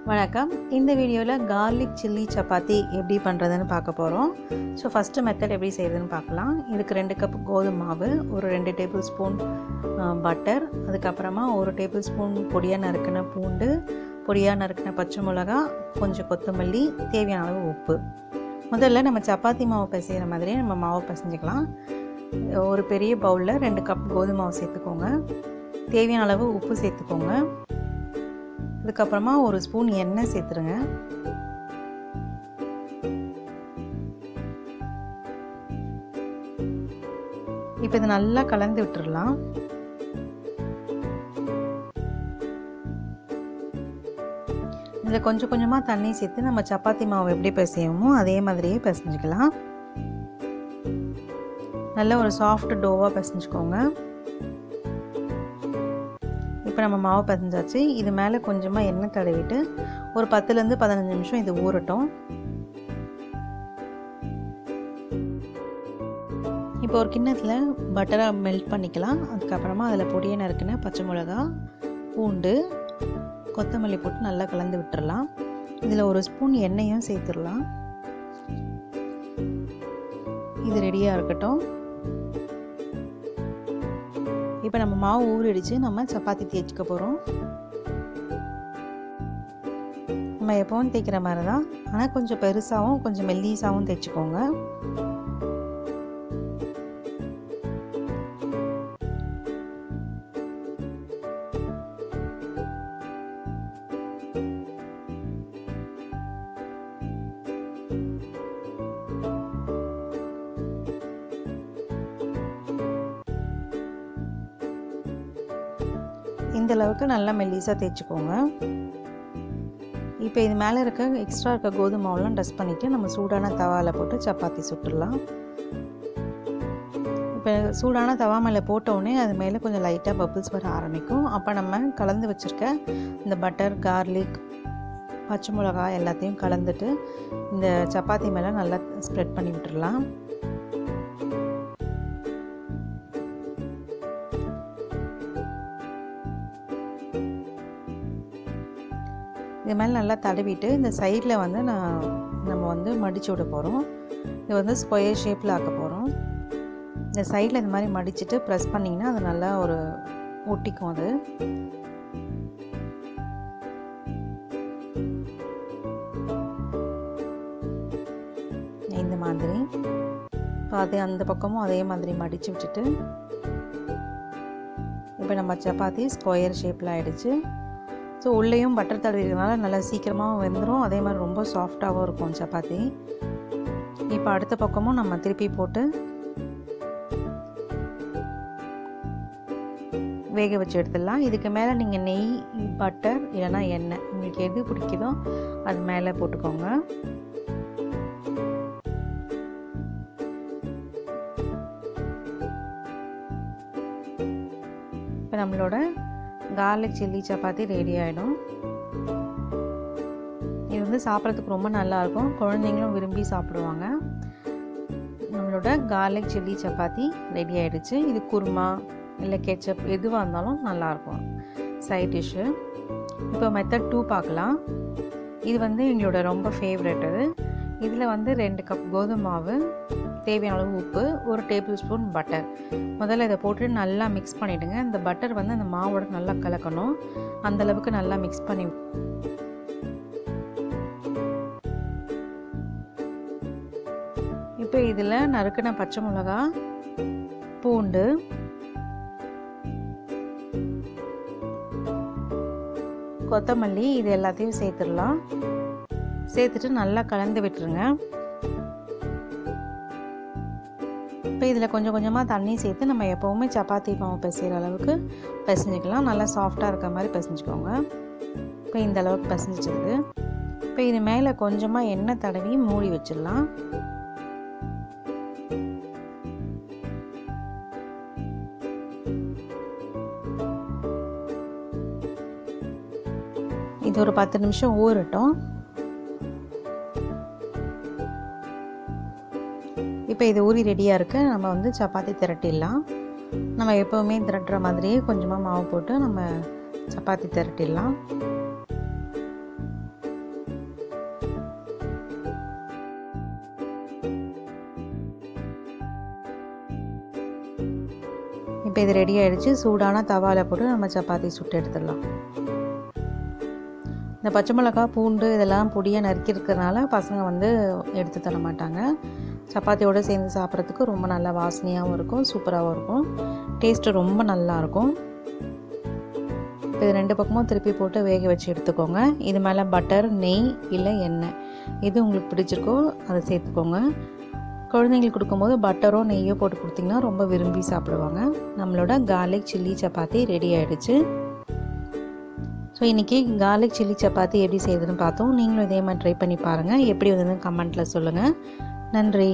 வணக்கம். இந்த வீடியோவில் கார்லிக் சில்லி சப்பாத்தி எப்படி பண்ணுறதுன்னு பார்க்க போகிறோம். ஸோ ஃபஸ்ட்டு மெத்தட் எப்படி செய்கிறதுன்னு பார்க்கலாம். இதுக்கு 2 கப் கோதுமை மாவு, ஒரு 2 டேபிள் ஸ்பூன் பட்டர், அதுக்கப்புறமா 1 டேபிள் ஸ்பூன் பொடியாக நறுக்கின பூண்டு, பொடியாக நறுக்கின பச்சை மிளகா, கொஞ்சம் கொத்தமல்லி, தேவையான அளவு உப்பு. முதல்ல நம்ம சப்பாத்தி மாவு பிசைகிற மாதிரியே நம்ம மாவு பிசைஞ்சிக்கலாம். ஒரு பெரிய பவுலில் 2 கப் கோதுமை மாவு சேர்த்துக்கோங்க. தேவையான அளவு உப்பு சேர்த்துக்கோங்க. அதுக்கப்புறமா 1 ஸ்பூன் எண்ணெய் சேர்த்துருங்க. இப்போ இது நல்லா கலந்து விட்டுடலாம். இதில் கொஞ்சம் கொஞ்சமாக தண்ணி சேர்த்து நம்ம சப்பாத்தி மாவு எப்படி பிசையுமோ அதே மாதிரியே பிசைஞ்சிக்கலாம். நல்ல ஒரு சாஃப்ட் டோவாக பிசைஞ்சுக்கோங்க. இப்போ நம்ம மாவு பிசைஞ்சாச்சு. இது மேலே கொஞ்சமாக எண்ணெய் தடவிட்டு ஒரு 10லேருந்து 15 நிமிஷம் இது ஊறட்டும். இப்போ ஒரு கிண்ணத்தில் பட்டரை மெல்ட் பண்ணிக்கலாம். அதுக்கப்புறமா அதில் பொடியை நறுக்கின பச்சை மிளகா, பூண்டு, கொத்தமல்லி போட்டு நல்லா கலந்து விட்டுறலாம். இதில் 1 ஸ்பூன் எண்ணெயும் சேர்த்துடலாம். இது ரெடியாக இருக்கட்டும். இப்போ நம்ம மாவு ஊறிடுச்சு. நம்ம சப்பாத்தி தேய்ச்சிக்க போகிறோம். நம்ம எப்பவும் தேய்க்கிற மாதிரி தான், ஆனால் கொஞ்சம் பெருசாகவும் கொஞ்சம் மெல்லிசாகவும் தேய்ச்சிக்கோங்க. இந்த அளவுக்கு நல்லா மெல்லிசாக தேய்ச்சிக்கோங்க. இப்போ இது மேலே எக்ஸ்ட்ரா இருக்க கோதுமை மாவுலாம் டஸ்ட் பண்ணிவிட்டு நம்ம சூடான தவாவில் போட்டு சப்பாத்தி சுட்டுடலாம். இப்போ சூடான தவா மேலே போட்டோடனே அது மேலே கொஞ்சம் லைட்டாக பபிள்ஸ் வர ஆரம்பிக்கும். அப்போ நம்ம கலந்து வச்சுருக்க இந்த பட்டர், கார்லிக், பச்சை மிளகாய் எல்லாத்தையும் கலந்துட்டு இந்த சப்பாத்தி மேலே நல்லா ஸ்ப்ரெட் பண்ணி விட்டுடலாம். இது மேலே நல்லா தடவிட்டு இந்த சைடில் வந்து நம்ம வந்து மடித்து விட போகிறோம். இது வந்து ஸ்கொயர் ஷேப்பில் ஆக்க போகிறோம். இந்த சைடில் இந்த மாதிரி மடிச்சுட்டு ப்ரெஸ் பண்ணிங்கன்னா அது நல்லா ஒரு ஒட்டிக்கும். அது இந்த மாதிரி இப்போ அந்த பக்கமும் அதே மாதிரி மடித்து விட்டுட்டு இப்போ நம்ம சப்பாத்தி ஸ்கொயர் ஷேப்பில் ஆகிடுச்சு. ஸோ உள்ளேயும் பட்டர் தடவிக்கிறதுனால நல்லா சீக்கிரமாகவும் வெந்துடும். அதே மாதிரி ரொம்ப சாஃப்டாகவும் இருக்கும் சப்பாத்தி. இப்போ அடுத்த பக்கமும் நம்ம திருப்பி போட்டு வேக வச்சு எடுத்துடலாம். இதுக்கு மேலே நீங்கள் நெய், பட்டர் இல்லைன்னா எண்ணெய் உங்களுக்கு எது பிடிக்குதோ அது மேலே போட்டுக்கோங்க. இப்போ நம்மளோட கார்லிக் சில்லி சப்பாத்தி ரெடி ஆகிடும். இது வந்து சாப்பிட்றதுக்கு ரொம்ப நல்லாயிருக்கும். குழந்தைங்களும் விரும்பி சாப்பிடுவாங்க. நம்மளோட கார்லிக் சில்லி சப்பாத்தி ரெடி ஆகிடுச்சு. இது குருமா இல்லை கெச்சப் எதுவாக இருந்தாலும் நல்லாயிருக்கும் சைட் டிஷ்ஷு. இப்போ மெத்தட் 2 பார்க்கலாம். இது வந்து எங்களோட ரொம்ப ஃபேவரெட். இதில் வந்து 2 கப் கோதுமை மாவு, தேவையான அளவு உப்பு, 1 டேபிள் ஸ்பூன் பட்டர். முதல்ல இதை போட்டு நல்லா மிக்ஸ் பண்ணிவிடுங்க. இந்த பட்டர் வந்து அந்த மாவோட நல்லா கலக்கணும். அந்தளவுக்கு நல்லா மிக்ஸ் பண்ணி இப்போ இதில் நறுக்கின பச்சை மிளகா, பூண்டு, கொத்தமல்லி இது எல்லாத்தையும் சேர்த்துடலாம். சேர்த்துட்டு நல்லா கலந்து விட்டுருங்க. இப்போ இதில் கொஞ்சம் கொஞ்சமாக தண்ணி சேர்த்து நம்ம எப்போவுமே சப்பாத்தி மாவு பிசைகிற அளவுக்கு பிசைஞ்சிக்கலாம். நல்லா சாஃப்டாக இருக்க மாதிரி பிசைஞ்சிக்கோங்க. இப்போ இந்த அளவுக்கு பிசைஞ்சிருக்கு. இப்போ இது மேலே கொஞ்சமாக எண்ணெய் தடவி மூடி வச்சிடலாம். இது ஒரு 10 நிமிஷம் ஊறட்டும். இப்போ இது ஊறி ரெடியாக இருக்குது. நம்ம வந்து சப்பாத்தி திரட்டிடலாம். நம்ம எப்போவுமே திரட்டுற மாதிரியே கொஞ்சமாக மாவு போட்டு நம்ம சப்பாத்தி திரட்டிடலாம். இப்போ இது ரெடி ஆகிடுச்சு. சூடான தவாவில் போட்டு நம்ம சப்பாத்தி சுட்டு எடுத்துடலாம். இந்த பச்சை மிளகா, பூண்டு இதெல்லாம் பொடியாக நறுக்கிருக்கிறதுனால பசங்க வந்து எடுத்து தர மாட்டாங்க. சப்பாத்தியோடு சேர்ந்து சாப்பிட்றதுக்கு ரொம்ப நல்லா வாசனையாகவும் இருக்கும், சூப்பராகவும் இருக்கும், டேஸ்ட்டு ரொம்ப நல்லாயிருக்கும். இப்போ இது 2 பக்கமும் திருப்பி போட்டு வேக வச்சு எடுத்துக்கோங்க. இது மேலே பட்டர், நெய் இல்லை எண்ணெய் எது உங்களுக்கு பிடிச்சிருக்கோ அதை சேர்த்துக்கோங்க. குழந்தைங்களுக்கு கொடுக்கும்போது பட்டரோ நெய்யோ போட்டு கொடுத்திங்கன்னா ரொம்ப விரும்பி சாப்பிடுவாங்க. நம்மளோட கார்லிக் சில்லி சப்பாத்தி ரெடி ஆகிடுச்சு. ஸோ இன்றைக்கி கார்லிக் சில்லி சப்பாத்தி எப்படி செய்யுதுன்னு பார்த்தோம். நீங்களும் இதே மாதிரி ட்ரை பண்ணி பாருங்கள். எப்படி வந்ததுன்னு கமெண்ட்டில் சொல்லுங்கள். நன்றி.